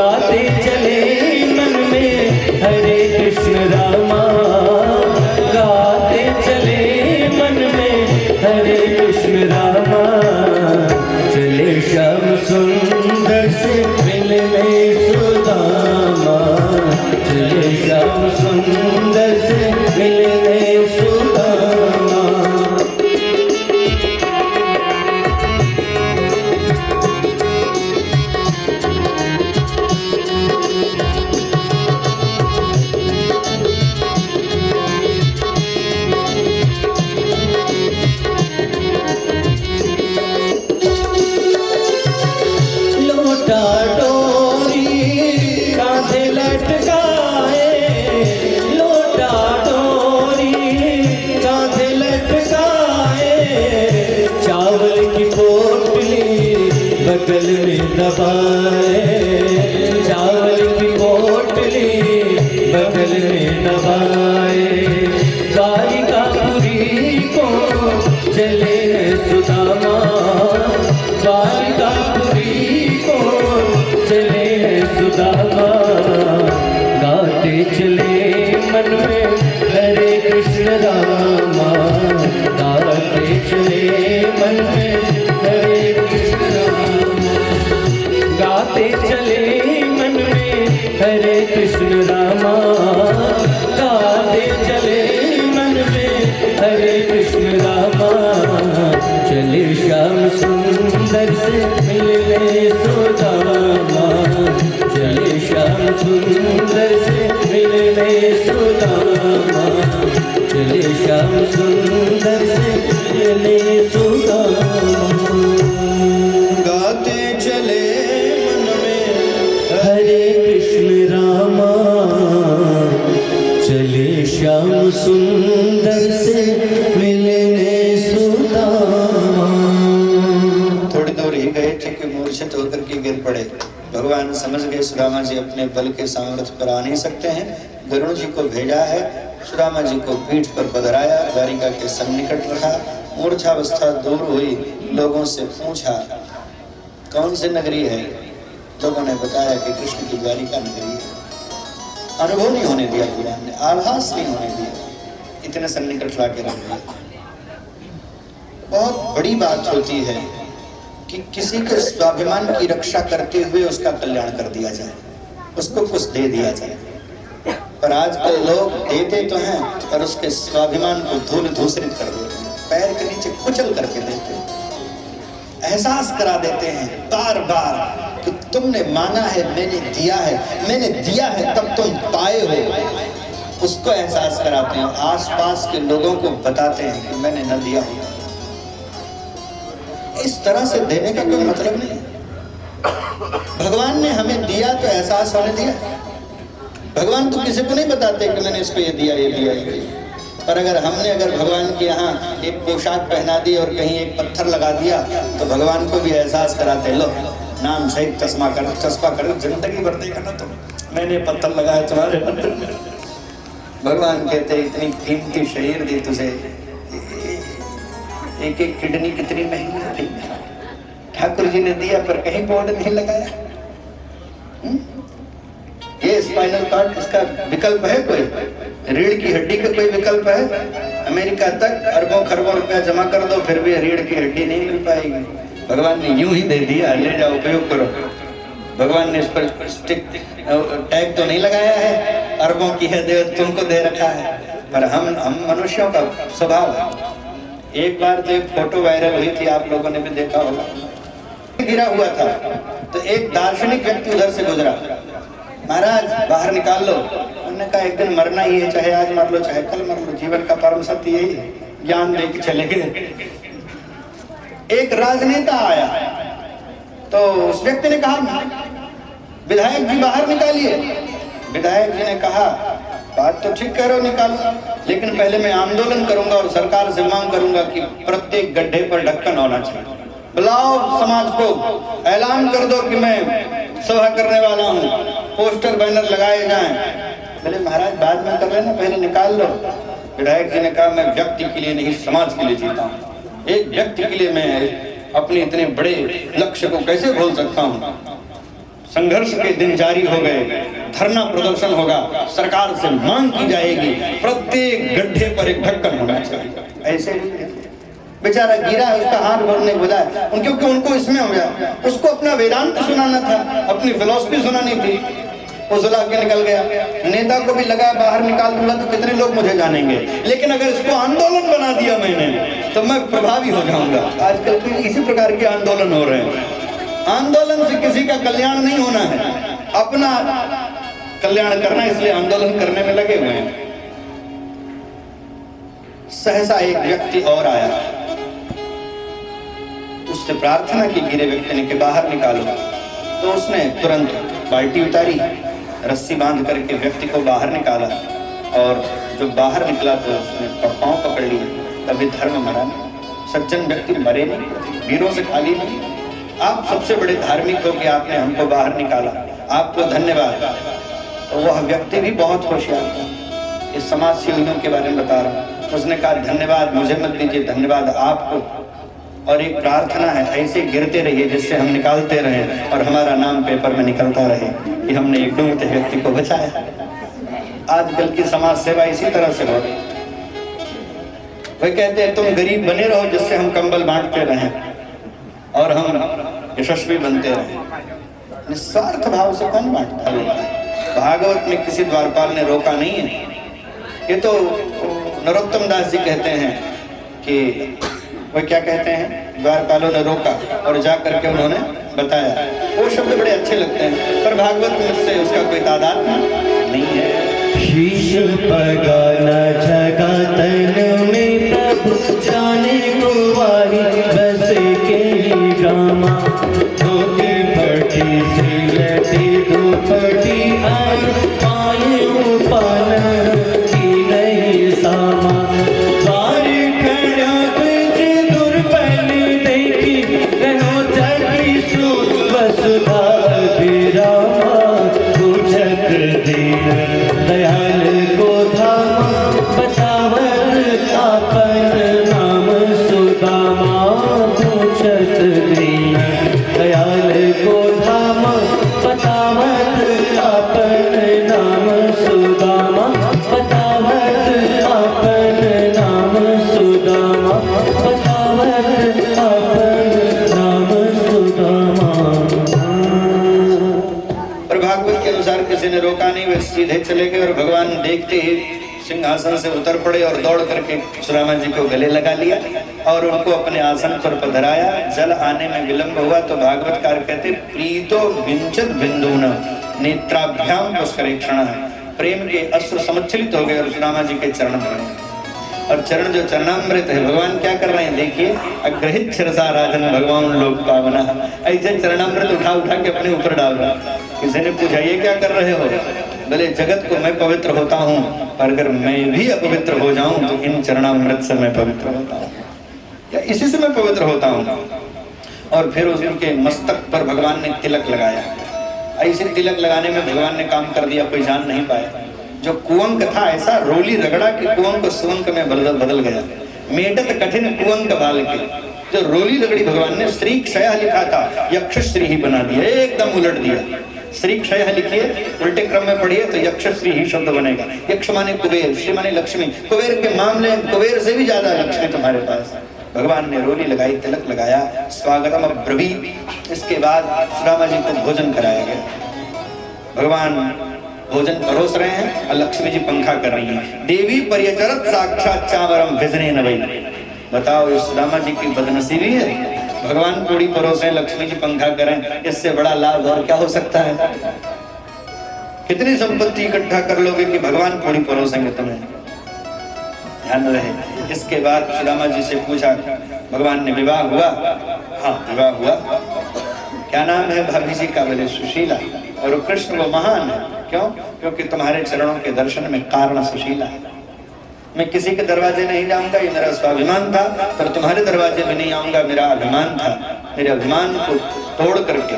गाते चले मन में हरे कृष्ण रामा, गाते चले मन में हरे कृष्ण रामा। चले श्याम सुंदर से मिलने सुदामा, चले श्याम सुंदर से मिलने सुदामा। बगल में दबाए, चावल की पोटली बगल में दबाए। द्वारिकापुरी को चले सुदामा, द्वारिकापुरी को चले सुदामा। गाते चले मन में हरे कृष्ण रामा, गाते चले मन में हरे कृष्ण रामा, गाते चले मन में हरे कृष्ण रामा, गाते चले मन में हरे कृष्ण रामा। चले श्याम सुंदर से मिलने सुदामा, चले श्याम सुंदर से मिलने सुदामा, चले श्याम सुंदर से मिलने सुदामा। गाते चले मन में हरे कृष्ण रामा, चले श्याम सुंदर से मिलने सुदामा। थोड़ी दूर ही गए थे कि मूर्छित होकर के गिर पड़े। भगवान समझ गए सुदामा जी अपने बल के सामर्थ्य पर आ नहीं सकते हैं, गरुड़ जी को भेजा है। सुदामा जी को पीठ पर पधराया, द्वारिका के सन्निकट रखा, मूर्छावस्था दूर हुई। लोगों से पूछा कौन सी नगरी है? लोगों ने बताया कि कृष्ण की द्वारिका नगरी है। अनुभव नहीं होने दिया भगवान ने, आभास नहीं होने दिया, इतने सन्निकट ला के रख दिया। बहुत बड़ी बात होती है कि किसी के स्वाभिमान की रक्षा करते हुए उसका कल्याण कर दिया जाए, उसको कुछ दे दिया जाए। पर आजकल लोग देते तो हैं पर उसके स्वाभिमान को धूल धूसरित कर देते हैं, पैर के नीचे कुचल करके देते हैं। एहसास करा देते हैं बार बार कि तुमने मांगा है, मैंने दिया है, मैंने दिया है तब तुम पाए हो। उसको एहसास कराते हैं, आसपास के लोगों को बताते हैं कि मैंने न दिया हो। इस तरह से देने का कोई मतलब नहीं। भगवान ने हमें दिया तो एहसास होने दिया। भगवान तो किसी को नहीं बताते कि मैंने इसको ये दिया, ये दिया, ये दिया। पर अगर भगवान के यहाँ एक पोशाक पहना दी और कहीं एक पत्थर लगा दिया तो भगवान को भी एहसास कराते, लो नाम सहित चश्मा कर जिंदगी भर देखा ना तुम, मैंने पत्थर लगाया तुम्हारे मंदिर में। भगवान कहते इतनी कीमती शरीर दी तुझे, एक एक किडनी कितनी महंगी होती है, ठाकुर जी ने दिया पर कहीं बोर्ड नहीं लगाया। ये स्पाइनल कॉर्ड, इसका विकल्प है कोई? रीढ़ की हड्डी का कोई विकल्प है? अमेरिका तक अरबों खरबों रुपया जमा कर दो फिर भी रीढ़ की हड्डी नहीं मिल पाएगी। भगवान ने यूं ही दे दिया, ले जाओ उपयोग करो। भगवान ने इस पर टैग तो नहीं लगाया है, अरबों की है दे, तुमको दे रखा है। पर हम मनुष्यों का स्वभाव है। एक बार तो एक फोटो वायरल हुई थी, आप लोगों ने भी देखा होगा, गिरा हुआ था तो एक दार्शनिक व्यक्ति उधर से गुजरा, महाराज बाहर निकाल लो। उन्होंने कहा एक दिन मरना ही है, चाहे आज मर लो चाहे कल मर लो, जीवन का परम सत्य यही है। ज्ञान दे के चले गए। एक राजनेता आया तो उस व्यक्ति ने कहा विधायक जी बाहर निकालिए। विधायक जी ने कहा बात तो ठीक कह रहे हो, निकालो, लेकिन पहले मैं आंदोलन करूंगा और सरकार से मांग करूंगा कि प्रत्येक गड्ढे पर ढक्कन होना चाहिए। बुलाओ समाज को, ऐलान कर दो कि मैं सभा करने वाला हूँ, पोस्टर बैनर लगाए जाएं। बोले महाराज बाद में कर लेना, पहले निकाल लो। विधायक जी ने कहा मैं व्यक्ति के लिए नहीं समाज के लिए जीता हूँ, एक व्यक्ति के लिए मैं अपने इतने बड़े लक्ष्य को कैसे भूल सकता हूँ। संघर्ष के दिन जारी हो गए, धरना प्रदर्शन होगा, सरकार से मांग की जाएगी, प्रत्येक गड्ढे पर एक ढक्कन होना चाहिए। ऐसे बेचारा गिरा है, उसका हाथ भरने बोला है, क्योंकि उनको इसमें हो गया, उसको अपना वेदांत सुनाना था, अपनी फिलॉसफी सुनानी थी, वो सुला के निकल गया। नेता को भी लगा बाहर निकाल दूंगा तो कितने लोग मुझे जानेंगे, लेकिन अगर इसको आंदोलन बना दिया मैंने तो मैं प्रभावी हो जाऊंगा। आजकल तो इसी प्रकार के आंदोलन हो रहे हैं। आंदोलन से किसी का कल्याण नहीं होना है, अपना कल्याण करना, इसलिए आंदोलन करने में लगे हुए हैं। सहसा एक व्यक्ति और आया, उससे प्रार्थना की गिरे व्यक्ति ने कि बाहर निकालो, तो उसने तुरंत बाल्टी उतारी, रस्सी बांध करके व्यक्ति को बाहर निकाला, और जब बाहर निकला तो उसने पांव पकड़ लिए, तभी धर्म मरा नहीं। सज्जन व्यक्ति मरे नहीं, वीरों से खाली नहीं। आप सबसे बड़े धार्मिक हो कि आपने हमको बाहर निकाला, आपको धन्यवाद। तो वह व्यक्ति भी बहुत होशियार था, इस समाज सेवियों के बारे में बता रहा हूँ। उसने कहा धन्यवाद मुझे मत दीजिए, धन्यवाद आपको, और एक प्रार्थना है, ऐसे गिरते रहिए जिससे हम निकालते रहें और हमारा नाम पेपर में निकलता रहे कि हमने एक डूबते व्यक्ति को बचाया। आजकल की समाज सेवा इसी तरह से हो रही। वे कहते हैं तुम गरीब बने रहो जिससे हम कंबल बांटते रहें और हम यशस्वी बनते रहें। निस्वार्थ भाव से कौन बांटता है? भागवत में किसी द्वारपाल ने रोका नहीं है। ये तो नरोत्तम दास जी कहते हैं कि वह क्या कहते हैं, द्वारपालों ने रोका और जा करके उन्होंने बताया। वो शब्द बड़े अच्छे लगते हैं, पर भागवत में से उसका कोई तादाद नहीं है। शीश पगाना जगा तन में प्रभु जाने को वाही, बस के ही गामा धोती पटी सिलटी दुपटी आई, पाए उपान की नहीं सामा। दयाल को धाम बचावत आपन नाम सुदामा, पूछत दीन दयाल को धाम बचावत आपन नाम सुदामा, बचावत आपन नाम सुदामा, बचावत आपन नाम सुदामा। भागवत के अनुसार किसी ने रोका नहीं, वे सीधे चले गए और भगवान देखते ही सिंहासन से उतर पड़े और दौड़ करके सुदामा जी को गले लगा लिया और उनको अपने आसन पर पधराया। जल आने में विलंब हुआ तो भागवतकार कहते प्रीतो विंचत बिंदुना नेत्राभ्याम पुष्करेक्षण, प्रेम के अश्रु समुच्छलित हो गए और सुदामा जी के चरण बने। और चरण जो चरणामृत है, भगवान क्या कर रहे हैं देखिए, अग्रहित शिरसा राजन भगवान लोक पावना, ऐसे चरणामृत उठा उठा के अपने ऊपर डाल रहा। किसी ने पूछा ये क्या कर रहे हो? भले जगत को मैं पवित्र होता हूँ, पर अगर मैं भी अपवित्र हो जाऊं तो इन चरणामृत से मैं पवित्र होता हूँ, या इसी से मैं पवित्र होता हूँ। और फिर उनके मस्तक पर भगवान ने तिलक लगाया। ऐसे तिलक लगाने में भगवान ने काम कर दिया, कोई जान नहीं पाया। जो कुंवक था ऐसा रोली रगड़ा कि कुंवक सुवंक में बदल गया। मेडत कठिन कुंवक बाल के, जो रोली रगड़ी भगवान ने श्री क्षय लिखा था, यक्ष श्री ही बना दिया, एकदम उलट दिया। श्री क्षय लिखिए, उल्टे क्रम में पढ़िए तो यक्ष श्री ही शब्द बनेगा। यक्ष माने कुबेर, श्री माने लक्ष्मी। कुबेर के मामले कुबेर से भी ज्यादा लक्ष्मी तुम्हारे पास। भगवान ने रोली लगाई, तिलक लगाया, स्वागतम अब्रवीत। इसके बाद सुदामा जी को भोजन कराया गया। भगवान भोजन परोस रहे हैं और लक्ष्मी जी पंखा कर रही हैं। देवी परिचरत साक्षात चावरम विजने नवई। बताओ इस सुदामा जी की बदनसीबी है, भगवान पूरी परोसे, लक्ष्मी जी पंखा करें, इससे बड़ा लाभ और क्या हो सकता है? कितनी संपत्ति इकट्ठा कर लोगे कि भगवान पूरी परोसेंगे तुम्हें? ध्यान रहे। इसके बाद सुदामा जी से पूछा, भगवान ने विवाह हुआ? हाँ विवाह हुआ। क्या नाम है भाभी जी का? बोले सुशीला। और कृष्ण वो महान है, क्यों? क्योंकि तुम्हारे चरणों के दर्शन में कारण सुशीला है। मैं किसी के दरवाजे नहीं जाऊंगा, ये मेरा स्वाभिमान था, पर तुम्हारे दरवाजे में नहीं आऊंगा, मेरा अभिमान था। मेरे अभिमान को तोड़ करके,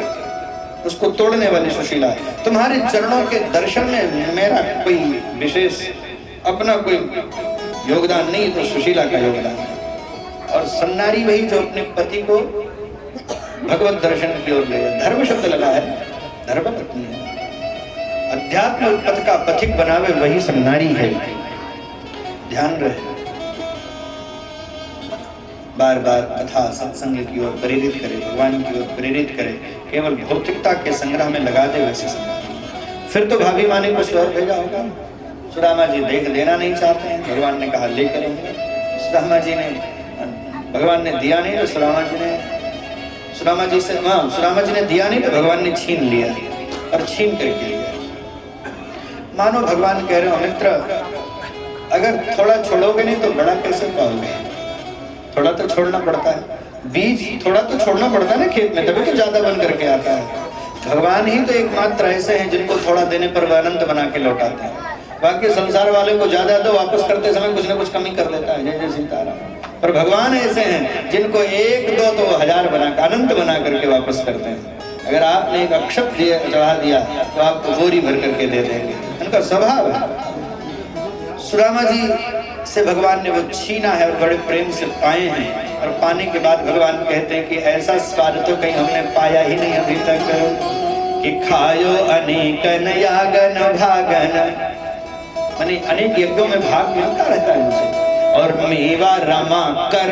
उसको तोड़ने वाली सुशीला है। तुम्हारे चरणों के दर्शन में मेरा कोई विशेष अपना कोई योगदान नहीं, तो सुशीला का योगदान है। और सन्नारी वही जो अपने पति को भगवत दर्शन की ओर ले, धर्म शब्द लगा है। धर्मपत्नी है। अध्यात्म पथ का पथिक बनावे वही सब नारी है। ध्यान रहे, बार बार कथा सत्संग की ओर प्रेरित करे, भगवान की ओर प्रेरित करे। केवल भौतिकता के संग्रह में लगा दे वैसे संग्रह। फिर तो भाभी माँ ने कुछ और भेजा होगा। सुदामा जी देख देना नहीं चाहते हैं, भगवान ने कहा ले करेंगे। सुदामा जी ने, भगवान ने दिया नहीं तो सुदामा जी ने दिया नहीं तो भगवान ने छीन लिया, और छीन करके लिया। मानो भगवान कह रहे हो मित्र, अगर थोड़ा छोड़ोगे नहीं तो बड़ा कैसे पाओगे? थोड़ा तो छोड़ना पड़ता है, बीज थोड़ा तो छोड़ना पड़ता है ना खेत में, तभी तो ज्यादा बन करके आता है। भगवान ही तो एकमात्र ऐसे हैं जिनको थोड़ा देने पर वह अनंत बना के लौटाते हैं। बाकी संसार वाले को ज्यादा दो, वापस करते समय कुछ ना कुछ कमी कर देता है, जय जय सीताराम। पर भगवान ऐसे हैं जिनको एक दो तो 1000 बना अनंत बना करके वापस करते हैं। अगर आपने एक अक्षत चढ़ा दिया तो आपको बोरी भर करके दे देंगे, उनका स्वभाव है। सुदामा जी से भगवान ने वो छीना है और बड़े प्रेम से पाए हैं, और पाने के बाद भगवान कहते हैं कि ऐसा स्वाद तो कहीं हमने पाया ही नहीं अभी तक, कि खायो अनेकन यागन भागन, माने अनेक यज्ञों में भाग मिलता रहता है मुझे, और मेवा रमा कर,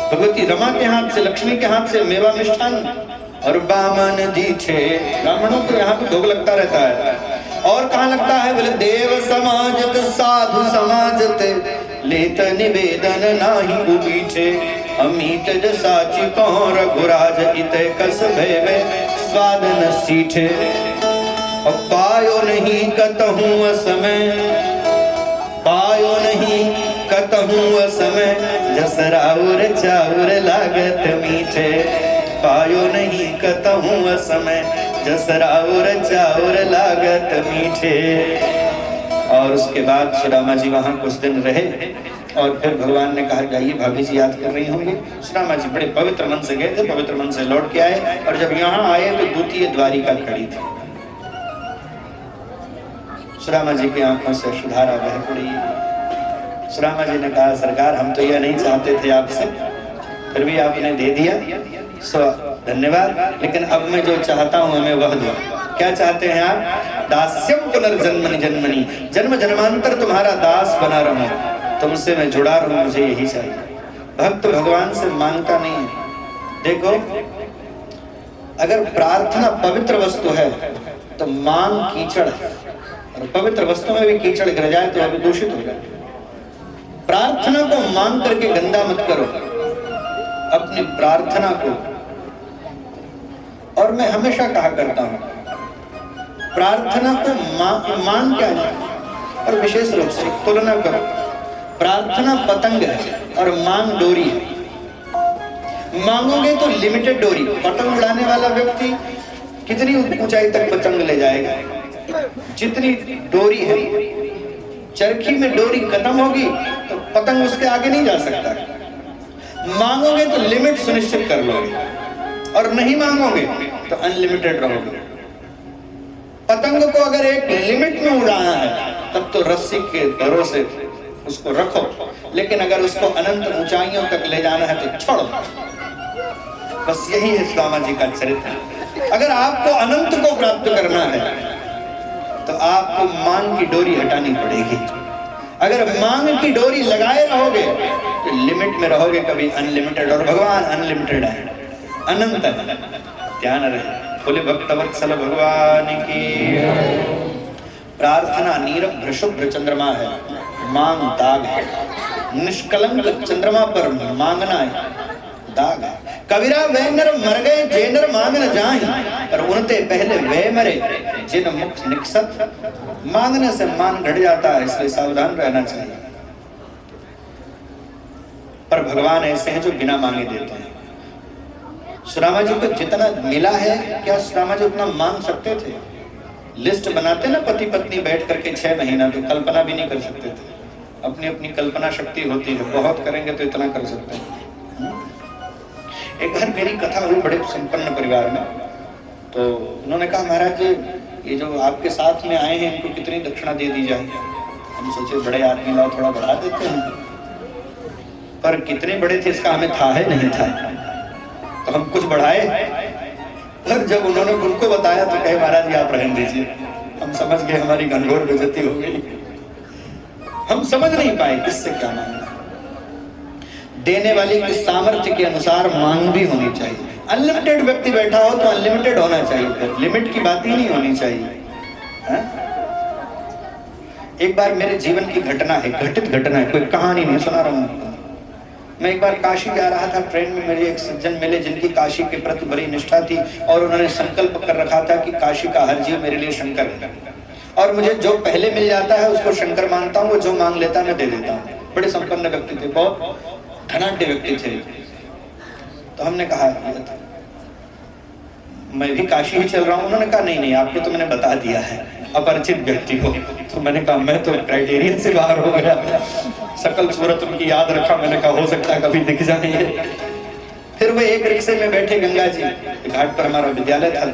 भगवती रमा के हाथ से, लक्ष्मी के हाथ से मेवा मिष्ठान, और बामन दीछे, ब्राह्मणों को यहाँ पे भोग लगता रहता है। और कहाँ लगता है? बोले देव समाजत साधु समाजत लेत निवेदन नाही उबीठे, अमीत जसाची कौन रघुराज इत कस भय स्वाद न सीठे, और पायो नहीं कतहूँ समय, पायो नहीं कतहूँ समय, जसराउर चाउर लागत मीठे, पायो नहीं कतहूँ समय, जसराउर चाउर लागत मीठे। और उसके बाद सुदामा जी वहां कुछ दिन रहे, और फिर भगवान ने कहा जाइए, भाभी जी याद कर रही होंगी। सुदामा जी बड़े पवित्र मन से गए थे, पवित्र मन से लौट के आए, और जब यहाँ आए तो द्वितीय द्वारिका खड़ी थी। सुदामा जी की आंखों से सुधारा बह पड़ी। सुदामा जी ने कहा सरकार, हम तो यह नहीं चाहते थे आपसे, फिर भी आपने दे दिया, सो धन्यवाद, लेकिन अब मैं जो चाहता हूं हमें वह दो। क्या चाहते हैं आप? दास्यम पुनर्जन्मनि जन्मनि, जन्म जन्मांतर तुम्हारा दास बना रहूं, तुमसे मैं जुड़ा रहूं, मुझे यही चाहिए। भक्त भगवान से मांगता नहीं है। देखो, अगर प्रार्थना पवित्र वस्तु है तो मांग कीचड़ है, और पवित्र वस्तु में भी कीचड़ गिर जाए तो अभी दूषित हो जाए। प्रार्थना को मांग करके गंदा मत करो, अपनी प्रार्थना को। और मैं हमेशा कहा करता हूं, प्रार्थना को मान क्या है, और विशेष रूप से तुलना करो। प्रार्थना पतंग है और मांग डोरी है। मांगोगे तो लिमिटेड डोरी, पतंग उड़ाने वाला व्यक्ति कितनी ऊंचाई तक पतंग ले जाएगा, जितनी डोरी है। चरखी में डोरी खत्म होगी तो पतंग उसके आगे नहीं जा सकता। मांगोगे तो लिमिट सुनिश्चित कर लोगे, और नहीं मांगोगे तो अनलिमिटेड रहोगे। पतंग को अगर एक लिमिट में उड़ाना है तब तो रस्सी के भरोसे उसको रखो, लेकिन अगर उसको अनंत ऊंचाइयों तक ले जाना है तो छोड़ो। बस यही है सुदामा जी का चरित्र। अगर आपको अनंत को प्राप्त करना है तो आपको मांग की डोरी हटानी पड़ेगी। अगर मांग की डोरी लगाए रहोगे तो लिमिट में रहोगे, कभी अनलिमिटेड। और भगवान अनलिमिटेड है, अनंत है। ध्यान रहे। बोले भक्तवत्सल भगवान की। प्रार्थना नीरव शुभ्र चंद्रमा है, मांग दाग है। निष्कलंक चंद्रमा पर मांगना है, दाग है। कबीरा वे नर मर गए जे नर मांग न जाहि, पर उनते पहले वे मरे जिन मुख निकसत। मांगने से मान घट जाता है, इसलिए सावधान रहना चाहिए। पर भगवान ऐसे हैं जो बिना मांगे देते हैं। सुदामा जी को जितना मिला है, क्या सुदामा जी उतना मांग सकते थे? लिस्ट बनाते ना पति पत्नी बैठ करके 6 महीना, तो कल्पना भी नहीं कर सकते थे। अपनी अपनी कल्पना शक्ति होती है, बहुत करेंगे तो इतना कर सकते हैं। एक बार मेरी कथा हुई बड़े संपन्न परिवार में, तो उन्होंने कहा महाराज ये जो आपके साथ में आए हैं इनको कितनी दक्षिणा दे दी जाए। हम सोचे बड़े आदमी लाओ थोड़ा बढ़ा देते हैं, पर कितने बड़े थे इसका हमें था है नहीं था, तो हम कुछ बढ़ाए। और जब उन्होंने उनको बताया तो कहे महाराज जी आप रहने दीजिए, हम समझ गए हमारी घनघोर बेइज्जती हो गई, हम समझ नहीं पाए किससे क्या मांगना। देने वाले के सामर्थ्य के अनुसार मांग भी होनी चाहिए। अनलिमिटेड व्यक्ति बैठा हो तो अनलिमिटेड होना चाहिए, लिमिट की बात ही नहीं होनी चाहिए। है? एक बार मेरे जीवन की घटना है, घटित घटना है, कोई कहानी नहीं सुना रहा हूं। मैं एक बार काशी जा रहा था, ट्रेन में मेरे एक सज्जन मिले जिनकी काशी के प्रति बड़ी निष्ठा थी और उन्होंने संकल्प कर रखा था कि काशी का हर जीव मेरे लिए शंकर है और मुझे जो पहले मिल जाता है उसको शंकर मानता हूँ, वो जो मांग लेता है मैं दे देता हूँ। बड़े संपन्न व्यक्ति थे, बहुत धनाढ्य व्यक्ति थे। तो हमने कहा मैं भी काशी ही चल रहा हूँ। उन्होंने कहा नहीं नहीं, आपको तो मैंने बता दिया है, अपरिचित व्यक्ति हो। तो मैंने कहा मैं तो क्राइटेरिया से बाहर हो गया, सकल सूरत उनकी याद रखा। मैंने कहा हो सकता है कभी दिख जाएंगे। फिर वो एक रिक्शे में बैठे, गंगा जी घाट पर हमारा विद्यालय था,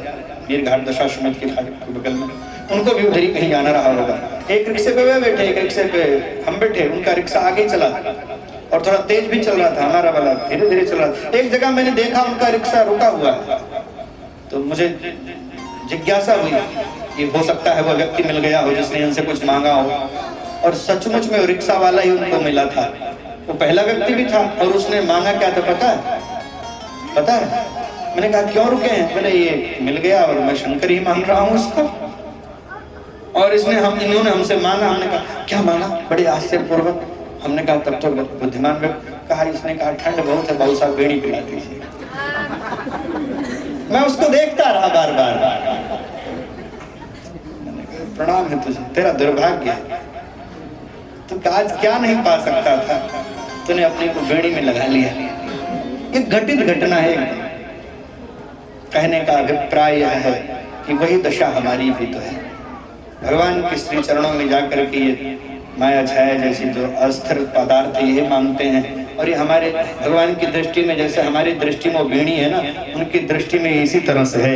मीर घाट दशाश्वमेध के घाट के बगल में, उनको भी उधर ही कहीं जाना रहा होगा। एक रिक्शे पे वे बैठे, एक रिक्शे पे हम बैठे। उनका रिक्शा आगे चला और थोड़ा तेज भी चल रहा था, हमारा वाला धीरे धीरे चल रहा था। एक जगह मैंने देखा उनका रिक्शा रुका हुआ है, तो मुझे जिज्ञासा हुई, ये हो सकता है वो व्यक्ति मिल गया हो जिसने इनसे कुछ मांगा हो। और सचमुच में रिक्शा वाला ही उनको मिला था, वो पहला व्यक्ति भी था। और उसने मांगा क्या था पता है? पता है? मैंने कहा क्यों रुके हैं? बोले ये मिल गया और मैं शंकर ही मांग रहा हूँ उसको, और इन्होंने हमसे मांगा। हमने कहा क्या मांगा? बड़े आश्चर्यपूर्वक। हमने कहा तब तो बुद्धिमान व्यक्ति। कहा इसने कहा ठंड बहुत है, बाबू साहब बीड़ी पिला दीजिए। मैं उसको देखता रहा बार बार। प्रणाम है तुझे, तेरा दुर्भाग्य है, तू आज क्या नहीं पा सकता था, तूने अपने को बेड़ी में लगा लिया। ये घटित घटना है। कहने का अभिप्राय यह है कि वही दशा हमारी भी तो है। भगवान के श्री चरणों में जाकर के ये माया छाया जैसी जो अस्थिर पदार्थ ये मांगते हैं, और ये हमारे भगवान की दृष्टि में जैसे हमारी दृष्टि में बीड़ी है ना, उनकी दृष्टि में इसी तरह से है,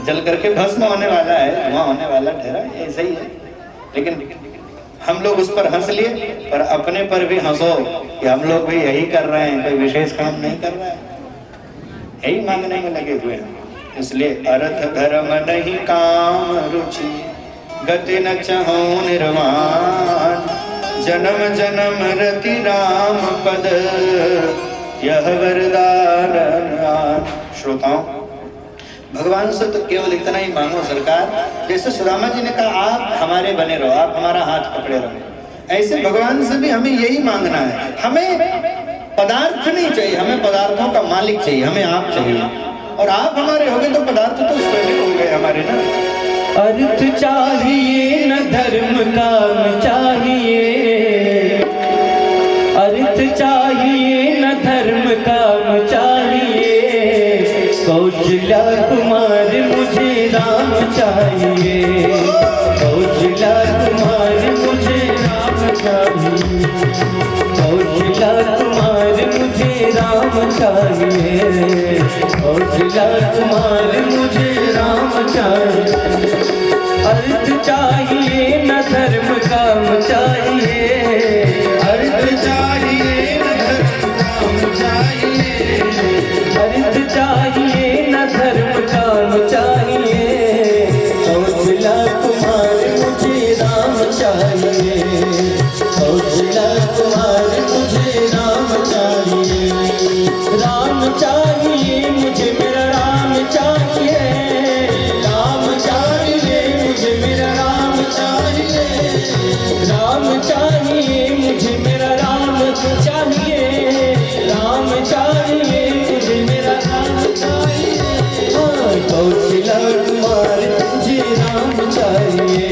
जल करके भस्म होने वाला है, धुआं होने वाला ठहरा, ऐसा ही है। लेकिन हम लोग उस पर हंस लिए, पर अपने पर भी हंसो कि हम लोग भी यही कर रहे हैं, कोई विशेष काम नहीं कर रहा है, यही मांगने में लगे हुए हैं। इसलिए अर्थ धर्म नहीं काम रुचि, गति न चाहो निर्वाण, जन्म जन्म रति राम पद, यह वरदान। श्रोताओं, भगवान से तो केवल इतना ही मांगो सरकार, जैसे सुदामा जी ने कहा आप हमारे बने रहो, आप हमारा हाथ पकड़े रहो, ऐसे भगवान से भी हमें यही मांगना है। हमें पदार्थ नहीं चाहिए, हमें पदार्थों का मालिक चाहिए, हमें आप चाहिए। और आप हमारे हो गए तो पदार्थ तो स्वयं हो गए हमारे ना। अर्थ चाहिए न धर्म काम चाहिए, अर्थ चाहिए न धर्म काम चाहिए, कौशल्या कुमार मुझे राम चाहिए, कौशल्या कुमार मुझे राम चाहिए, कौशल्या कुमार मुझे राम चाहिए, कौशल्या कुमार मुझे राम चाहिए। अर्थ चाहिए न धर्म काम चाहिए, अर्थ चाहिए न धर्म काम चाहिए, अर्थ चाहिए न धर्म काम चाहिए, कौशल्या कुमार मुझे राम चाहिए, कौशल्या कुमार मुझे राम चाहिए, राम चाहिए मुझे मेरा राम चाहिए, राम चाहिए मुझे मेरा राम चाहिए, राम चाहिए मुझे मेरा राम चाहिए, राम चाहिए मुझे मेरा राम चाहिए। हाँ, कौशल्या कुमार मुझे राम चाहिए,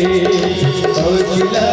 कौशल्या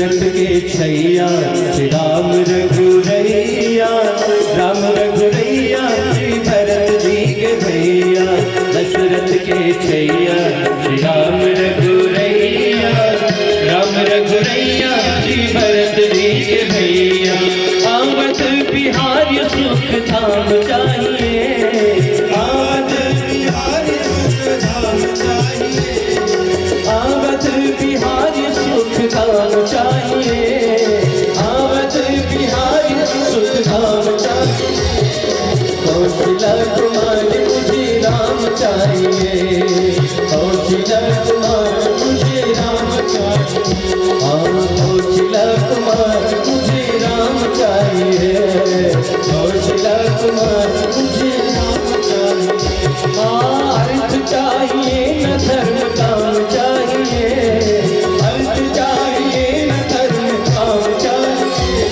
दशरथ के छैया श्री राम रघुरैया, राम रघुरैया श्री भरत जी के भैया। दशरथ के छैया श्री राम रघुरैया, राम रघुरैया श्री भरत जी के भैया। आवत बिहारी सुख धाम चाहिए, आवत बिहारी सुख धाम चाहिए, आवत बिहारी सुख धाम चाहिए, आवत बिहारी सुख धाम चाहिए। कौशला कुमार मुझे राम चाहिए, कौशला कुमार मुझे राम चाहिए, कौशला कुमार मुझे राम चाहिए, कौशला कुमार मुझे राम चाहिए। अर्थ चाहिए न धर्म काम चाहिए, अर्थ चाहिए न धर्म काम चाहिए।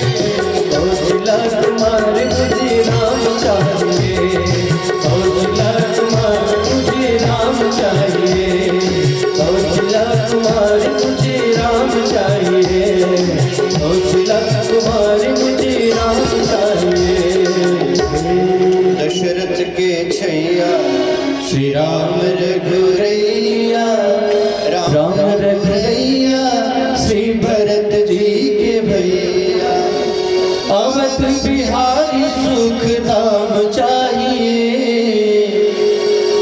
कौशला कुमार मुझे राम चाहिए, कौशला कुमार मुझे राम चाहिए, कौशला कुमार मुझे राम चाहिए, कौशला कुमार मुझे राम चाहिए। दशरथ के छैया श्री राम रघुरैया, राम रघुरैया श्री भरत जी के भैया। अवध बिहारी सुख धाम चाहिए,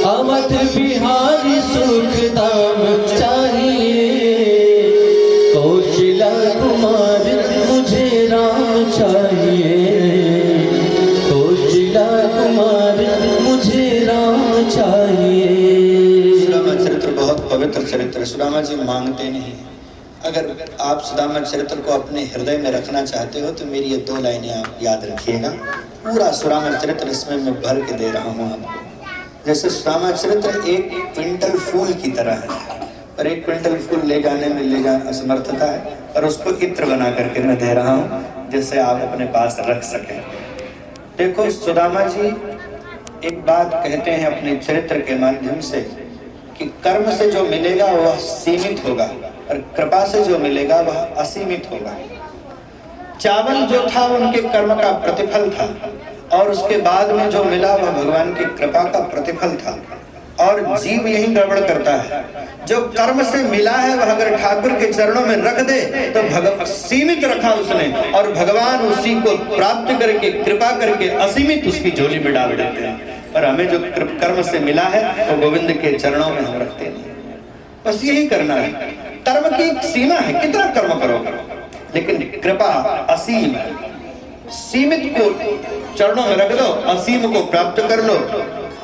अवध बिहारी सुख धाम चाहिए। कौशला कुमार मुझे राम चाहिए, कौशला कुमार मुझे राम चाहिए। सुदामा चरित्र बहुत पवित्र चरित्र है। सुदामा जी मांगते नहीं। अगर आप सुदामा चरित्र को अपने हृदय में रखना चाहते हो तो मेरी ये 2 लाइनें आप याद रखिएगा। पूरा सुदामा चरित्र इसमें मैं भर के दे रहा हूँ आपको। जैसे सुदामा चरित्र एक क्विंटल फूल की तरह है, और एक क्विंटल फूल ले जाने में ले जा असमर्थता है, और उसको इत्र बना करके मैं दे रहा हूँ जिससे आप अपने पास रख सकें। देखो सुदामा जी एक बात कहते हैं अपने चरित्र के माध्यम से कि कर्म से जो मिलेगा वह सीमित होगा और कृपा से जो मिलेगा वह असीमित होगा। चावल जो था उनके कर्म का प्रतिफल था, और उसके बाद में जो मिला वह भगवान की कृपा का प्रतिफल था। और जीव यही गड़बड़ करता है, जो कर्म से मिला है वह अगर ठाकुर के चरणों में रख दे तो भगवान सीमित रखा उसने, और भगवान उसी को प्राप्त करके कृपा करके असीमित उसकी झोली में डाल देते हैं। पर हमें जो कर्म से मिला है वो तो गोविंद के चरणों में हम रखते नहीं। बस यही करना है। कर्म की एक सीमा है, कितना कर्म करो, लेकिन कृपा असीम है। सीमित को चरणों में रख दो, असीम को प्राप्त कर लो।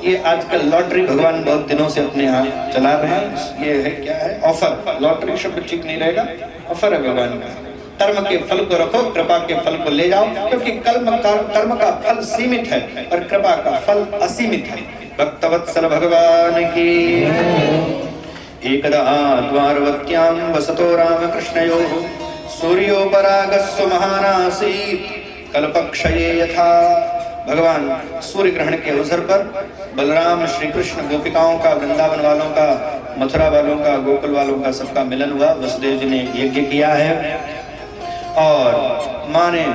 ये आजकल लॉटरी भगवान बहुत दिनों से अपने यहाँ चला रहे हैं। ये है क्या है, ऑफर। लॉटरी शब्द ठीक नहीं रहेगा, ऑफर है भगवान का। कर्म के फल को रखो, कृपा के फल को ले जाओ, क्योंकि कर्म का फल सीमित है और कृपा का फल असीमित है। भक्तवत्सल भगवान की। एकदा द्वारवत्यां वसतो रामकृष्णयोः सूर्योपरागस्व महानासीत् कल्पक्षये यथा। भगवान सूर्य ग्रहण के अवसर पर बलराम श्री कृष्ण गोपिकाओं का, वृंदावन वालों का, मथुरा वालों का, गोकुल वालों का सबका मिलन हुआ। वसुदेव जी ने यज्ञ किया है और माँ ने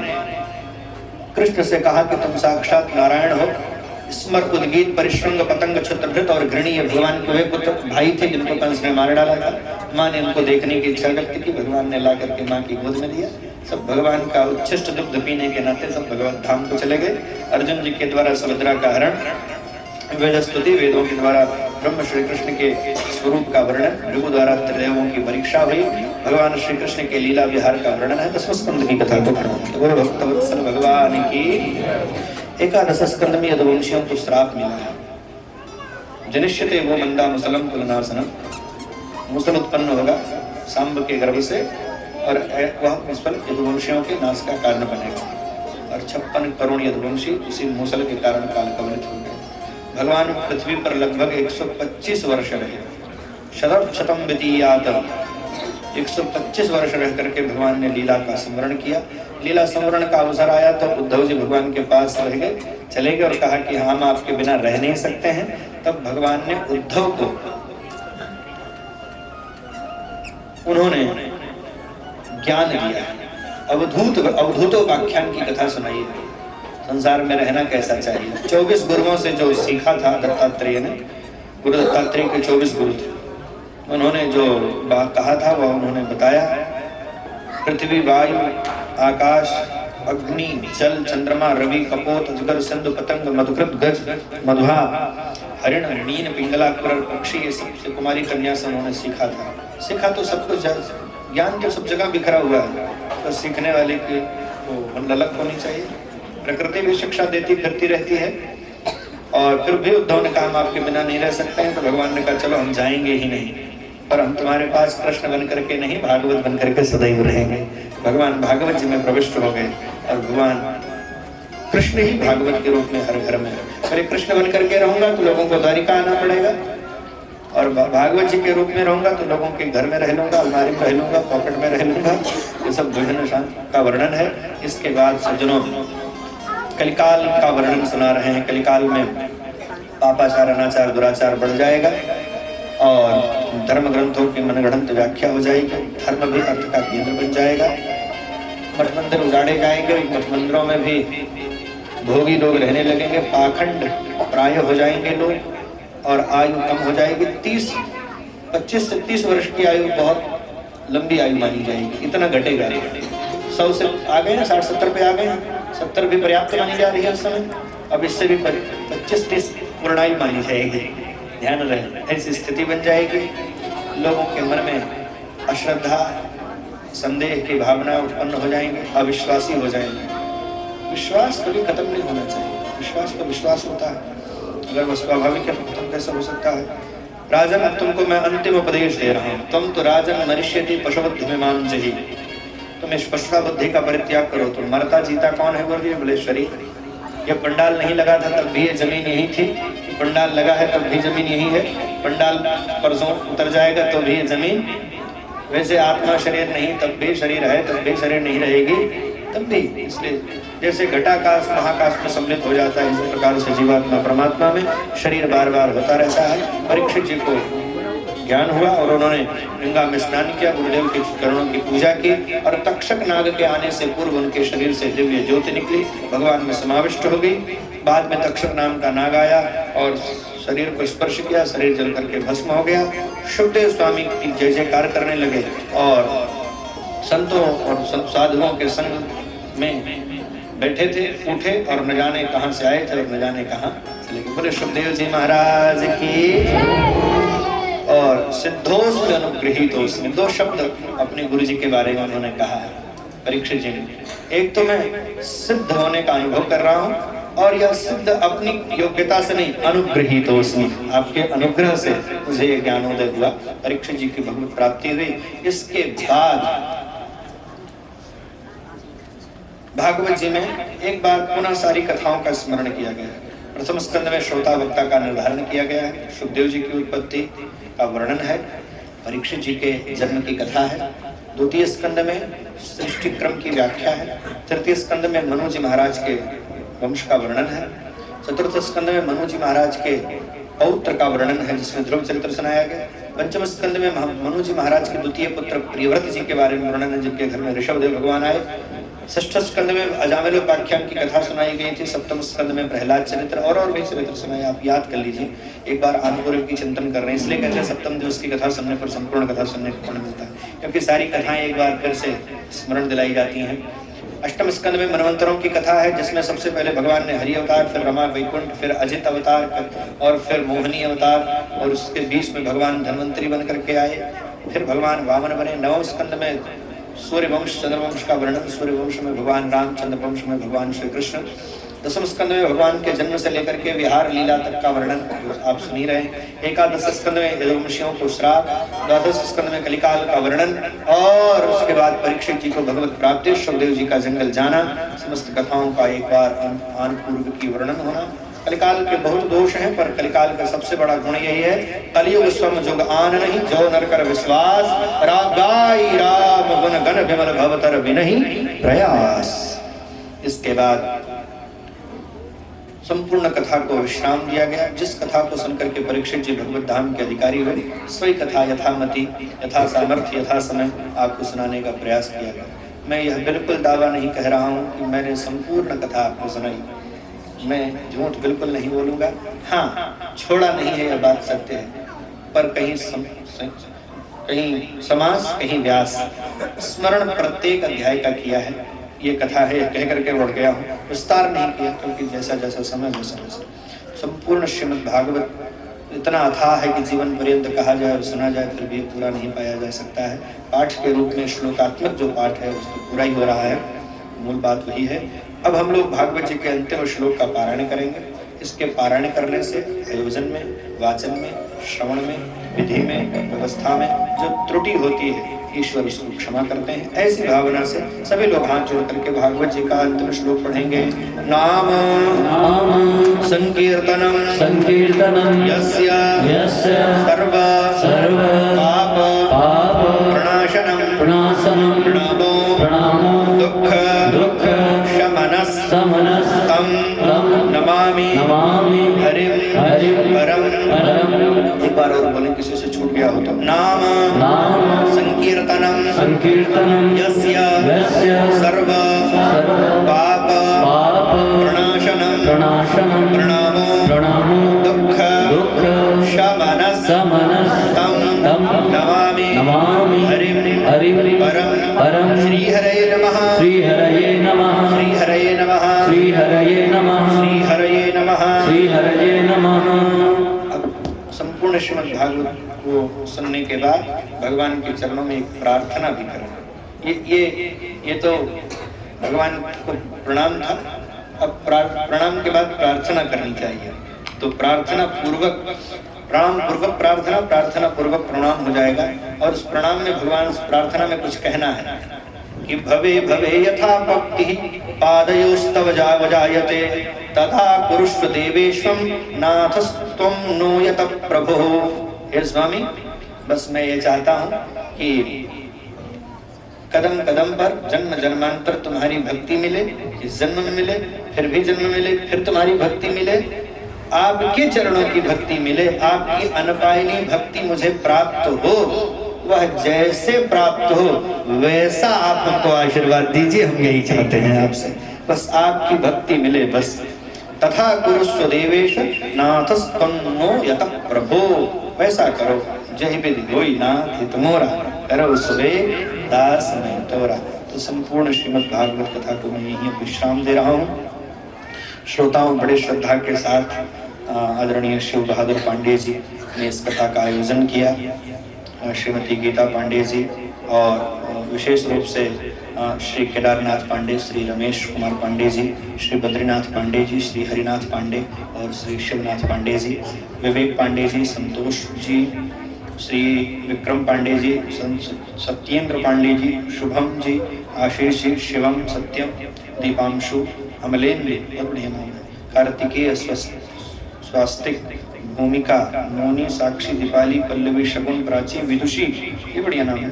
कृष्ण से कहा कि तुम साक्षात नारायण हो। स्मर उद्गीत परिश्रृंग पतंग छत्रभृत और घृणीय भगवान के वे पुत्र भाई थे जिनको कंस ने मार डाला था। माँ ने उनको देखने की इच्छा व्यक्त की। भगवान ने ला करके माँ की गोद में दिया। सब भगवान का उच्छिष्ट दुग्ध पीने के नाते सब भगवत धाम को चले गए। अर्जुन जी के द्वारा सुभद्रा का हरण, वेद स्तुति, वेदों के द्वारा ब्रह्म श्री कृष्ण के स्वरूप का वर्णन, भृगु द्वारा त्रिदेवों की परीक्षा हुई, भगवान श्री कृष्ण के लीला विहार का वर्णन है। 10वें स्कंद की कथा को पढ़ो। भक्तवत्सल भगवान की। 11 स्कंद में यदुवंशियों को श्राप मिला है। जनिष्यते वो मंदा मुसलम कुलनाशनम। मुसल उत्पन्न होगा सांब के गर्भ से और वह मुसल यदुवंशियों के नाश का कारण बनेगा। और 56 करोड़ यदुवंशी उसी मुसल के कारण काल कवलित हो गए। भगवान पृथ्वी पर लगभग 125 वर्ष रहे। शतम व्यतीयात। 125 वर्ष रह करके भगवान ने लीला का स्मरण किया। लीला स्मरण का अवसर आया तो उद्धव जी भगवान के पास रह गए, चले गए और कहा कि हम आपके बिना रह नहीं सकते हैं। तब भगवान ने उद्धव को, उन्होंने ज्ञान दिया है, अवधूतोपाख्यान की कथा सुनाई है। संसार में रहना कैसा चाहिए। 24 गुरुओं से जो सीखा था दत्तात्रेय ने, गुरु दत्तात्रेय के 24 गुरु थे, उन्होंने जो कहा था वह उन्होंने बताया। पृथ्वी, वायु, आकाश, अग्नि, जल, चंद्रमा, रवि, कपोत, अजगर, सिंधु, पतंग, मधुकृत, गज, मधुहा, हरिण, मीन, पिंगला, कुरर, पक्षी, ये सब कुमारी कन्या से उन्होंने सीखा था। सीखा तो सब कुछ, ज्ञान तो सब जगह बिखरा हुआ है, तो सीखने वाले की तो मन ललक होनी चाहिए। प्रकृति भी शिक्षा देती फिरती रहती है। और फिर भी उद्धव ने कहा हम आपके बिना नहीं रह सकते हैं, तो भगवान ने कहा चलो हम जाएंगे ही नहीं, पर हम तुम्हारे पास कृष्ण बन करके नहीं, भागवत बन करके सदैव रहेंगे। भगवान भागवत जी में प्रविष्ट हो गए और भगवान कृष्ण ही भागवत के रूप में हर घर में। अरे कृष्ण बन करके रहूंगा तो लोगों को द्वारिका आना पड़ेगा, और भागवत जी के रूप में रहूंगा तो लोगों के घर में रह लूंगा, अलमारी में रह लूंगा, पॉकेट में रह लूंगा। ये सब विभिन्न का वर्णन है। इसके बाद सज्जनों कलिकाल का वर्णन सुना रहे हैं। कलिकाल में पापाचार, अनाचार, दुराचार बढ़ जाएगा और धर्म ग्रंथों की मनगढ़ंत व्याख्या हो जाएगी। धर्म भी अर्थ का केंद्र बन जाएगा। मठ मंदिर उजाड़े जाएंगे, मठ मंदिरों में भी भोगी लोग रहने लगेंगे, पाखंड प्राय हो जाएंगे लोग, और आयु कम हो जाएगी। 25 से 30 वर्ष की आयु बहुत लंबी आयु मानी जाएगी, इतना घटेगा। 100 से आ गए ना, 60-70 पे आ गए, 70 भी पर्याप्त मानी जा रही है उस समय। अब इससे भी 25-30 पूर्णायु मानी जाएगी। ध्यान रहे, ऐसी स्थिति बन जाएगी। लोगों के मन में अश्रद्धा, संदेह की भावना उत्पन्न हो जाएंगे, अविश्वासी हो जाएंगे। विश्वास कभी खत्म नहीं होना चाहिए। विश्वास तो विश्वास होता है, अगर वह स्वाभाविक है तो खत्म कैसे हो सकता है। राजन, अब तुमको मैं अंतिम उपदेश दे रहा हूँ। तुम तो राजन मनुष्यति पशुबुद्धि में मान चाहिए, तुम इस पशुता बुद्धि का परित्याग करो। तुम मरता जीता कौन है बोलिए? बोले शरीर। ये पंडाल नहीं लगा था तब भी ये जमीन यही थी, पंडाल लगा है तब भी जमीन यही है, पंडाल परसों उतर जाएगा तो भी ये जमीन। वैसे आत्मा शरीर नहीं तब भी शरीर है, तब भी शरीर नहीं रहेगी, तब भी। इसलिए जैसे घटाकाश महाकाश में सम्मिलित हो जाता है, इसी प्रकार से जीवात्मा परमात्मा में शरीर बार बार होता रहता है। परीक्षित जी को ज्ञान हुआ और उन्होंने गंगा में स्नान किया, गुरुदेव के चरणों की पूजा की, और तक्षक नाग के आने से पूर्व उनके शरीर से दिव्य ज्योति निकली, भगवान में समाविष्ट हो गई। बाद में तक्षक नाम का नाग आया और शरीर को स्पर्श किया, शरीर जल करके भस्म हो गया। शुभदेव स्वामी की जय जयकार करने लगे और संतों और साधुओं के संग में बैठे थे, उठे और न जाने कहां से आए थे और न जाने कहां चले गए। बोले शुभदेव जी महाराज की। और सिद्धोस्म अनुगृहीतोस्मि, 2 शब्द अपने गुरु जी के बारे में उन्होंने कहा है परीक्षित जी ने। एक तो मैं सिद्ध होने का अनुभव कर रहा हूँ, और यह सिद्ध अपनी योग्यता से नहीं, अनुगृहीतोस्मि, आपके अनुग्रह से मुझे ये ज्ञानोदय हुआ, परीक्षित जी की भगवत प्राप्ति हुई। इसके बाद भागवत जी में एक बार पुनः सारी कथाओं का स्मरण किया गया है। प्रथम स्कंद में श्रोता वक्ता का निर्धारण किया गया है, सुखदेव जी की उत्पत्ति का वर्णन है, परीक्षित जी के जन्म की कथा है। द्वितीय स्कंद में सृष्टि क्रम की व्याख्या है। तृतीय स्कंद में मनु जी महाराज के वंश का वर्णन है। चतुर्थ स्कंद में मनु जी महाराज के पौत्र का वर्णन है, जिसमें ध्रुव चरित्र सुनाया गया। पंचम स्कंद में मनु जी महाराज के द्वितीय पुत्र प्रियव्रत जी के बारे में वर्णन है, जिनके घर में ऋषभदेव भगवान आए। षष्ठ स्कंद में अजामिलोपाख्यान की कथा सुनाई गई थी। सप्तम स्कंद में प्रहलाद चरित्र और भी चरित्र सुनाए, आप याद कर लीजिए। एक बार आत्मपूर्व की चिंतन कर रहे हैं, इसलिए कहते हैं सप्तम दिवस की कथा सुनने पर संपूर्ण कथा सुनने को पुण्य मिलता है, क्योंकि सारी कथाएं एक बार फिर से स्मरण दिलाई जाती हैं। अष्टम स्कंद में मनवंतरों की कथा है, जिसमें सबसे पहले भगवान ने हरि अवतार, फिर रमा वैकुंठ, फिर अजित अवतार और फिर मोहिनी अवतार, और उसके बीच में भगवान धन्वंतरी बन करके आए, फिर भगवान वामन बने। नवम स्कंद में सूर्यवंश चंद्रवंश का वर्णन, सूर्यवंश में भगवान राम, चंद्रवंश में भगवान श्री कृष्ण। दसम स्कंद में भगवान के जन्म से लेकर के विहार लीला तक का वर्णन आप सुन ही रहे हैं। एकादश स्कंद में यदुवंशियों को श्राप, द्वादश स्कंद में कलिकाल का वर्णन, और उसके बाद परीक्षित जी को भगवत प्राप्ति, सुखदेव जी का जंगल जाना, समस्त कथाओं का एक बार आन पूर्व की वर्णन होना। कलिकाल के बहुत दोष हैं, पर कलिकाल का सबसे बड़ा गुण यही है, कलियुग स्वम जुग आन नहीं, जो नर कर विश्वास, रागाई राम गुण गण विमल भवतर विनहि प्रयास। इसके बाद संपूर्ण कथा को विश्राम दिया गया। जिस कथा को सुनकर के परीक्षित जी भगवत धाम के अधिकारी हुए, सोई कथा यथामति यथा सामर्थ्य यथा समय आपको सुनाने का प्रयास किया गया। मैं यह बिल्कुल दावा नहीं कह रहा हूँ कि मैंने संपूर्ण कथा आपको सुनाई, मैं झूठ बिल्कुल नहीं बोलूँगा। हाँ, छोड़ा नहीं है यह बात सत्य है, पर कहीं समास कहीं व्यास, स्मरण प्रत्येक अध्याय का किया है। ये कथा है कह करके उड़ गया हूँ, विस्तार नहीं किया, क्योंकि जैसा जैसा समय वैसा वैसा। संपूर्ण श्रीमद् भागवत इतना अथाह है कि जीवन पर्यंत कहा जाए और सुना जाए फिर भी पूरा नहीं पाया जा सकता है। पाठ के रूप में श्लोकात्मक जो पाठ है उसको पूरा ही हो रहा है, मूल बात वही है। अब हम लोग भागवत जी के अंतिम श्लोक का पारायण करेंगे। इसके पारायण करने से आयोजन में, वाचन में, श्रवण में, विधि में, व्यवस्था में जो त्रुटि होती है ईश्वर उसको क्षमा करते हैं। ऐसी भावना से सभी लोग हाथ जोड़ करके भागवत जी का अंतिम श्लोक पढ़ेंगे। नाम संकीर्तनम संकीर्तनम यस्य सर्व पाप प्रणाशनम प्रणामो दुःख शमनस् तम नमामि हरिं परम। एक बार और बोलें, किसी से छूट गया हो तो। नाम संकीर्तनम यस्य सर्व पाप प्रणाशनम प्रणामो दुःख शमनस् तम नमामि हरिं परम। श्री हरये नमः, श्री हरये नमः, श्री हरये नमः, श्री हरये नमः, श्री हरये नमः, श्री हरये नमः। अब संपूर्ण श्रीमद् भागवत को सुनने के बाद भगवान के चरणों में एक प्रार्थना भी करें। ये तो भगवान को प्रणाम था, अब प्रणाम के बाद प्रार्थना करनी चाहिए। तो प्रार्थना पूर्वक प्रणाम पूर्वक प्रार्थना पूर्वक प्रणाम हो जाएगा। और उस प्रणाम में भगवान प्रार्थना में कुछ कहना है कि भवे भवे यथा भक्ति पादयोस्तव जावजायते तथा कुरुष्व देवेश्वम नाथस्त्वं नो यत प्रभो। हे स्वामी, बस मैं ये चाहता हूँ कि कदम कदम पर जन्म जन्मांतर तुम्हारी भक्ति मिले, इस जन्म में मिले, फिर भी जन्म मिले, फिर तुम्हारी भक्ति मिले, आपके चरणों की भक्ति मिले, आपकी अनपायनी भक्ति मुझे प्राप्त हो। वह जैसे प्राप्त हो वैसा आप हमको आशीर्वाद दीजिए, हम यही चाहते हैं आपसे, बस आपकी भक्ति मिले बस। तथा कुरुस्व देवेश नाथस्तन्नो यत प्रभो। वैसा करो जय विधि होई नाथ हित मोरा, करो सुबे दास मैं तोरा। तो संपूर्ण श्रीमद् भागवत कथा को मैं यहीं विश्राम दे रहा हूँ। श्रोताओं, बड़े श्रद्धा के साथ आदरणीय शिव बहादुर पांडे जी ने इस कथा का आयोजन किया। श्रीमती गीता पांडे जी और विशेष रूप से श्री केदारनाथ पांडे, श्री रमेश कुमार पांडे जी, श्री बद्रीनाथ पांडे जी, श्री हरिनाथ पांडे और श्री शिवनाथ पांडे जी, विवेक पांडे जी, संतोष जी, श्री विक्रम पांडे जी, सत्येंद्र पांडे जी, शुभम जी, आशीष जी, शिवम, सत्यम, दीपांशु, अमलेन्द्र, बहुत बढ़िया नाम है, कार्तिकेय, स्वास्तिक, भूमिका, मोनी, साक्षी, दीपाली, पल्लवी, शगुन, प्राची, विदुषी, ये बढ़िया नाम है,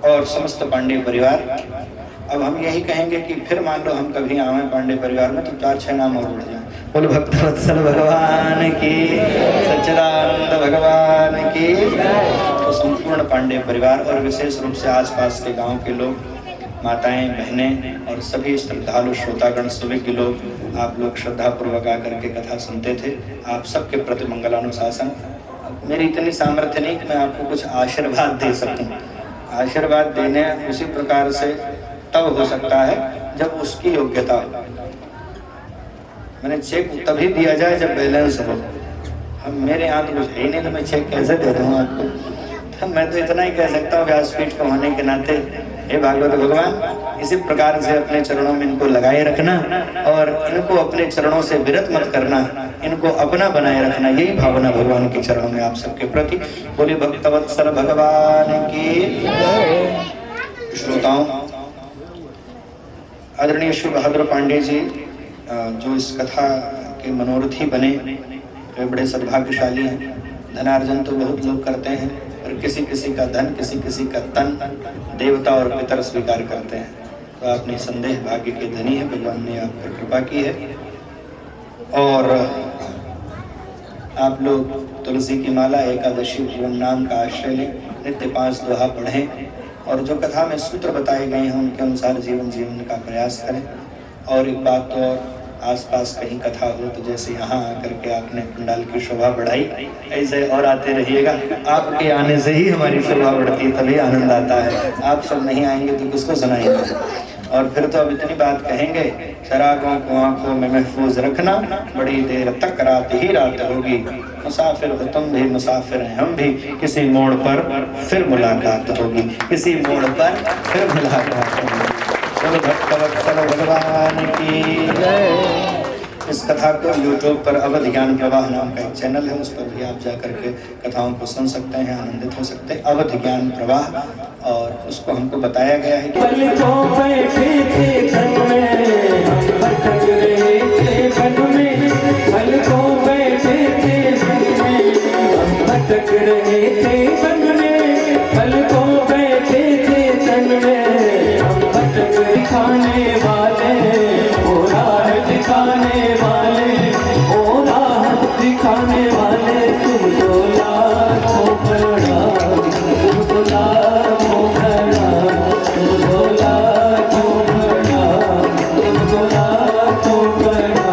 और समस्त पांडे परिवार। अब हम यही कहेंगे कि फिर मान लो हम कभी आवे पांडे परिवार में तो 4-6 नाम और बढ़ जाए। बोल भक्तवत्सल भगवान की, सच्चिदानंद भगवान की। तो संपूर्ण पांडे परिवार और विशेष रूप से आसपास के गांव के लोग, माताएं, बहनें और सभी श्रद्धालु श्रोतागण, सुविज्ञ लोग, आप लोग श्रद्धा पूर्वक आकर के कथा सुनते थे। आप सबके प्रति मंगलानुशासन। मेरी इतनी सामर्थ्य नहीं कि मैं आपको कुछ आशीर्वाद दे सकूं। आशीर्वाद देने उसी प्रकार से तब हो सकता है जब उसकी योग्यता हो। मैंने चेक तभी दिया जाए जब बैलेंस हो। हम मेरे यहाँ तो कुछ है ही नहीं, तो मैं चेक कैसे दे दूँ आपको। तो मैं तो इतना ही कह सकता हूँ व्यासपीठ पर होने के नाते, हे भागवत भगवान, इसी प्रकार से अपने चरणों में इनको लगाए रखना और इनको अपने चरणों से विरत मत करना, इनको अपना बनाए रखना, यही भावना भगवान के चरणों में आप सबके प्रति। बोले भक्तवत्सल भगवान की। श्रोताओं, आदरणीय शिव बहादुर पांडे जी जो इस कथा के मनोरथी बने, वे बड़े सद्भाग्यशाली हैं। धनार्जन तो बहुत लोग करते हैं, और किसी किसी का धन, किसी किसी का तन देवता और पितर स्वीकार करते हैं। तो आप निसंदेह भाग्य के धनी है, भगवान ने आप पर कृपा की है। और आप लोग तुलसी की माला एकादशी ओम नाम का आश्रय लें, नित्य 5 दोहा पढ़ें और जो कथा में सूत्र बताए गए हैं उनके अनुसार जीवन जीवन का प्रयास करें। और एक बात तो और, आसपास कहीं कथा हो तो जैसे यहाँ आकर के आपने पंडाल की शोभा बढ़ाई, ऐसे और आते रहिएगा। आपके आने से ही हमारी शोभा बढ़ती है, तभी आनंद आता है। आप सब नहीं आएंगे तो किसको सुनाएंगे। और फिर तो अब इतनी बात कहेंगे, चरागों को आंखों में महफूज रखना, बड़ी देर तक रात ही रात होगी। मुसाफिर हो तुम भी, मुसाफिर हैं हम भी, किसी मोड़ पर फिर मुलाकात होगी, किसी मोड़ पर फिर मुलाकात होगी। चलो भक्तवत्सल भगवान की जय। इस कथा को YouTube पर अवध ज्ञान प्रवाह नाम का एक चैनल है, उस पर भी आप जाकर के कथाओं को सुन सकते हैं, आनंदित हो सकते हैं। अवध ज्ञान प्रवाह, और उसको हमको बताया गया है कि दिखाने वाले ओ राह दिखाने वाले, ओ राह दिखाने वाले, तुमको लाखों प्रणाम, तुमको लाखों प्रणाम, तुमको लाखों प्रणाम, तुमको लाखों प्रणाम।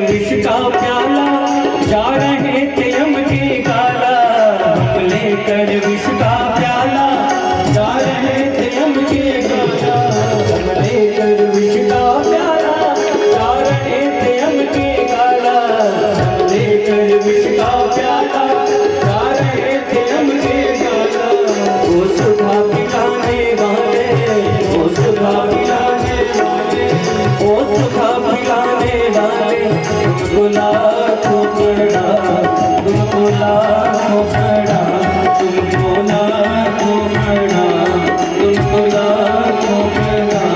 विष का प्याला जा रहे थे हम के काला, हम लेकर विष का प्याला जा रहे थे हम के काला, हम लेकर विष का प्याला जा रहे थे हम के काला, हम लेकर विष का प्याला जा रहे थे हम के काला। वो सुधा पिलाने वाले, वो सुधा पिलाने वाले, वो सुधा पिलाने वाले, तुमको लाखों प्रणाम, तुमको लाखों प्रणाम, तुमको लाखों प्रणाम, तुमको लाखों प्रणाम।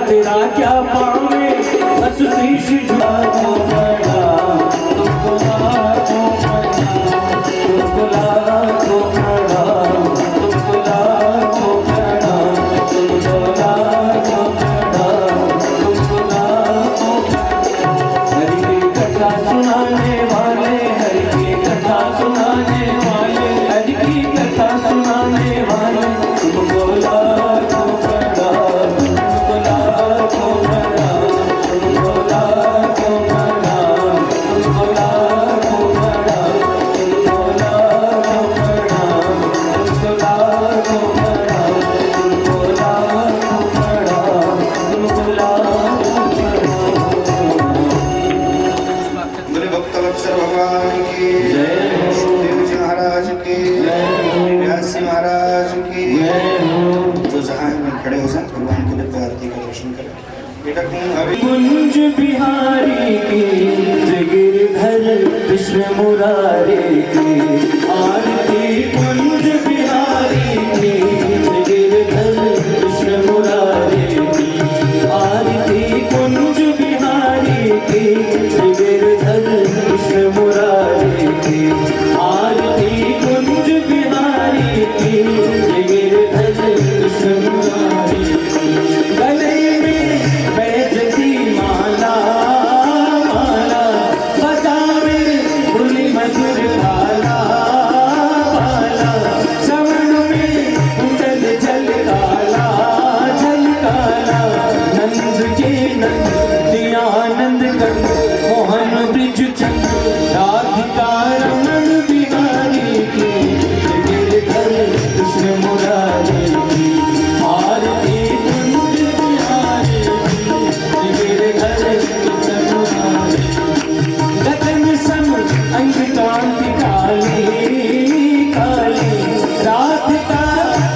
तेरा क्या पावे बस शीश झुकाओ प्रणाम, तुमको लाखों प्रणाम, तुमको लाखों प्रणाम, तुमको लाखों प्रणाम, तुमको लाखों प्रणाम, तुमको लाखों प्रणाम। हरि की कथा सुनाने वाले, हरि की कथा सुनाने वाले, हरि की कथा सुनाने वाले, तुमको लाखों प्रणाम, तुमको लाखों प्रणाम, तुमको लाखों प्रणाम, तुमको लाखों प्रणाम, तुमको लाखों प्रणाम, तुमको लाखों प्रणाम, तुमको लाखों प्रणाम, तुमको लाखों प्रणाम। मेरे भक्तवत्सल भगवान की जय, देव जी महाराज की जय, व्यास जी महाराज की जय। जो जहाँ में खड़े हो जाए भगवान के दिव्य आरती का दर्शन करें। कुंज बिहारी की गिरधर कृष्ण मुरारी की आरती, कुंज बिहारी की गिरधर कृष्ण मुरारी की आरती, कुंज बिहारी की गिरधर कृष्ण मुरारी की आरती, कुंज बिहारी की गिरधर कृष्ण मुरारी की। गले में बैजती माला, माला बजावे भोली मधुर भाला, भाला श्रवण में कुंडल जल काला, जल काला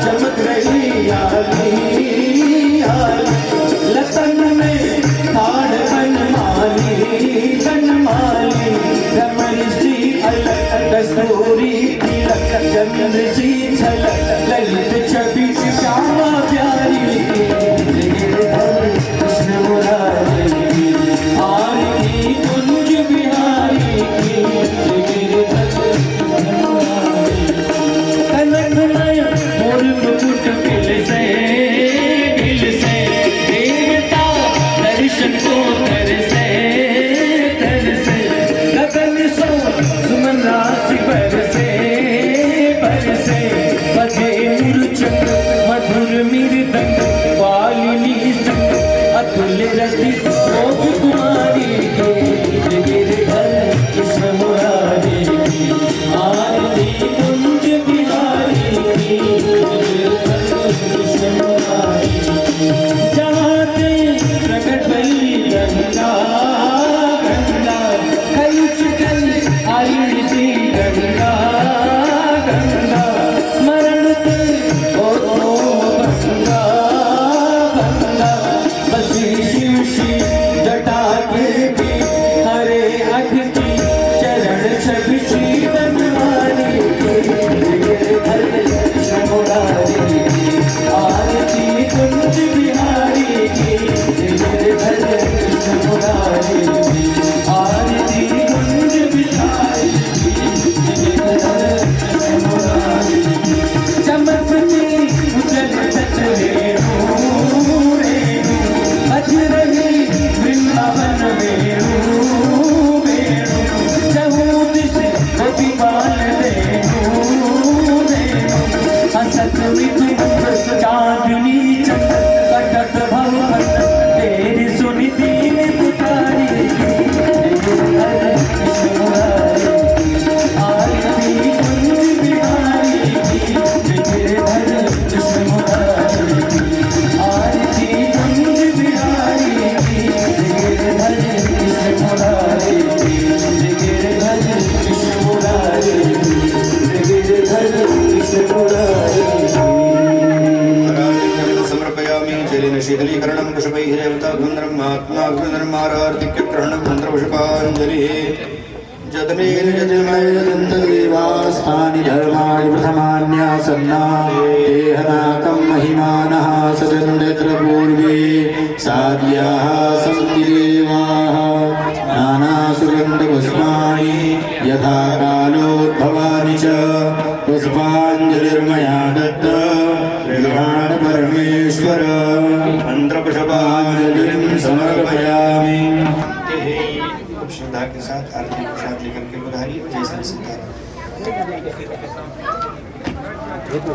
चमक रही आली आली, लतन में ताड़ बनमाली रमण सी अलग कस्तूरी तिलक, चंद्र सी झलक ललित छवि श्यामा प्यारी की, कृष्ण मुरारी की आरती कुंज बिहारी की, कनकमय मोर मुकुट बिल से देवता दर्शन को तरसे गगन सो सुमन राशि बरसे बजे मुरचक मधुर मृदंग, वालिनी संग अतुल रति गोप कुमारी के, गिरधर कृष्ण मुरारी की आरती कुंज बिहारी की, कृष्ण मुरारी जाते प्रकट भई गंगा गंगा, कलुष कल आई सी गंगा गंगा, स्मरण ते हो गंगा गंगा, बसी शिव श्री जटा के भी हरे अख की, चरण छवि श्री बनवारी हरे कृष्ण मुरारी की आरती कुंज बिहारी की, हरे कृष्ण मुरारी की आरती कुंज बिहारी की, हरे कृष्ण मुरारी की चमकती उजल तट रेणु बज रही वृंदावन वेणु चहु दिश गोपीबाल देनु हसत विधुर चांदनी चंद्र कटक भवन, तेरी सुनि दीन पुकारी, हरे कृष्ण मुरारी आरती कुंज बिहारी की, हरे कृष्ण मुरारी आरती कुंज बिहारी की, हरे कृष्ण मुरारी हरे कृष्ण मुरारी हरे कृष्ण मुरारी। समर्पयामि जलेन शीतलीकरणं कुशपैः रेवताभुन्द्रं महात्माग्रहणं मन्त्रपुष्पाञ्जलिः जतनेन जन्मयदन्तदेवास्थानि धर्माणि प्रथमान्यासन्ना, देहनाकं महिमानः सजन्यत्र पूर्वे साध्याः सन्ति देवाः, नानासुगन्धपुष्पाणि यथा कालोद्भवानि च, पुष्पाञ्जलिर्मया दत्त गृहाण परमेश्वर, मन्त्रपुष्पाञ्जलिं समर्पयामि। श्रद्धा के साथ आरती प्रसाद लेकर के पधारिए। जय श्री सीताराम। देखो